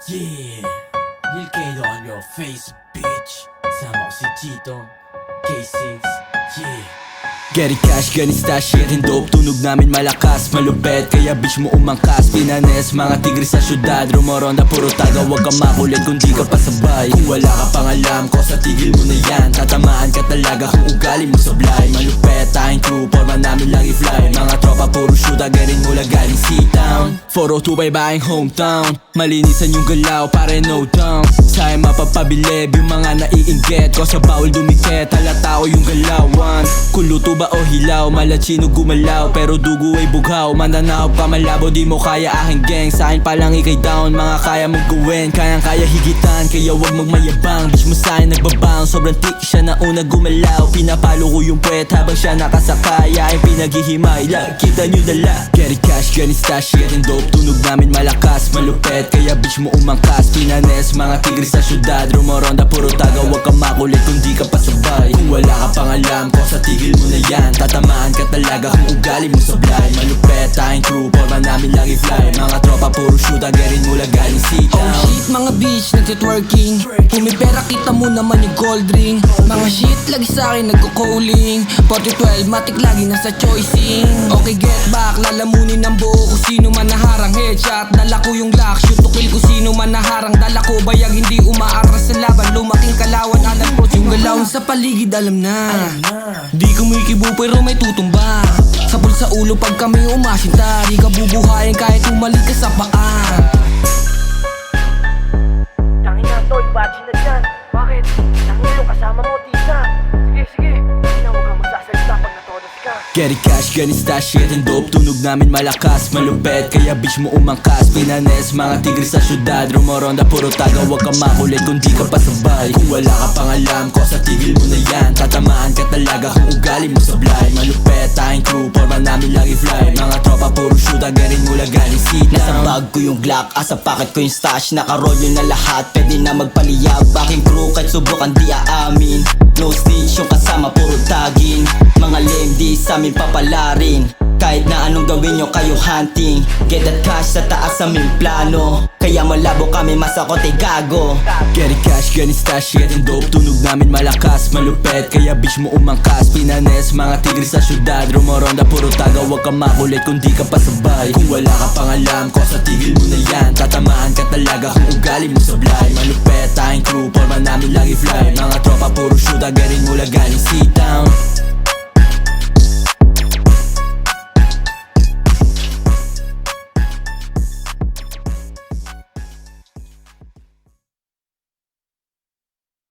Yeah, Lil Kato on your face, bitch. Sama ko si Chito, K6, yeah. Getty cash, ganit stash, shit and dope. Tunog namin malakas, malupet, kaya bitch mo umangkas. Pinanes, mga tigre sa syudad, rumoronda, puro taga. Huwag ka makulit kung di ka pasabay. Kung wala ka pang alam ko, sa tigil mo na yan. Tatamaan ka talaga kung ugali mo sablay. Malupet, tayong crew, forma namin lang i-fly. Mga tropa, puro shoot, agarin mula galing C-Town. 402 by baing hometown. Malinisan yung galaw, pare no down. Sa'yo mapapabilib, yung mga naiinggit ko sa bawal dumikit, halata ko yung galawan. Kung luto ba o hilaw, malatsino gumalaw, pero dugo ay bughaw. Mananaw ka malabo, di mo kaya aking gang. Sa'kin palang ikay down, mga kaya mong gawin. Kayang kaya higitan, kaya wag magmayabang. Bitch mo sa'kin nagbabang, sobrang tik siya na una gumalaw. Pinapalo ko yung puwet habang siya nakasakay. Aking pinaghihimay, kita nyo dala. Getty cash, ganit stash, shit and dope. Tunog namin malakas, malupet, kaya bitch mo umangkas. Pinanes, mga tigre sa syudad, rumoronda, puro taga. Huwag ka makulit kung di ka pasabay. Kung wala ka pang alam ko, sa tigil mo na yan. Tatamaan ka talaga kung ugali mo sablay. Malupet, tayong crew, forma namin lang i-fly. Mga tropa, puro shoot, agarin mula galing C-Town. Oh shit, mga bitch, nagtitwerking. Kung may pera, kita mo naman yung gold ring. Mga shit, lagi sa'kin nagko-calling. 4012, matik lagi nasa choicing. Okay, get back, lalamunin ng buo kung sino man naharang. Headshot, dala ko yung lock, shoot to kill kung sino man naharang. Dala ko bayag, hindi umaaras sa laban. Lumaking kalawan, alam ko yung galawan sa paligid, alam na. Di kumikibo pero may tutumba. Sabol sa ulo pag kami umasinta. Di ka bubuhayin kahit umali ka sa paa. Tangin na, Toy, batch na dyan. Bakit? Tangin yung kasama mo, tita. Sige, sige. Hindi na huwag kang magsasalita pag natodas ka. Getty cash, ganit stash, shit and dope. Tunog namin malakas, malupet, kaya bitch mo umangkas. Pinanes, mga tigre sa syudad, rumoronda, puro taga. Huwag ka makulit kung di ka pasabay. Kung wala ka pang alam ko, sa tigil mo na yan. Tatamaan ka talaga kung ugali mo sablay. Malupet, tayong crew, forma namin lang i-fly. Mga tropa, puro shoot, agarin mula galing C-Town. Nasa bag ko yung Glock, asa pocket ko yung stash. Nakaroll yun na lahat, pwede na magpaliyab. Aking crew kahit subukan di aamin. No snitch yung kasama, puro tagin. Mga lame di sa amin papalarin. Kahit na anong gawin nyo kayo hunting. Get that cash sa taas aming plano. Kaya malabo kami masakot ay gago. Getty cash, ganit stash, shit and dope. Tunog namin malakas, malupet, kaya bitch mo umangkas. Pinanes, mga tigre sa syudad, rumoronda, puro taga. Huwag ka makulit kung di ka pasabay. Kung wala ka pang alam ko, sa tigil mo na yan. Tatamaan ka talaga kung ugali mo sablay. Malupet, tayong crew, forma namin lang i-fly. Mga tropa, puro shoot, agarin mula galing C-Town.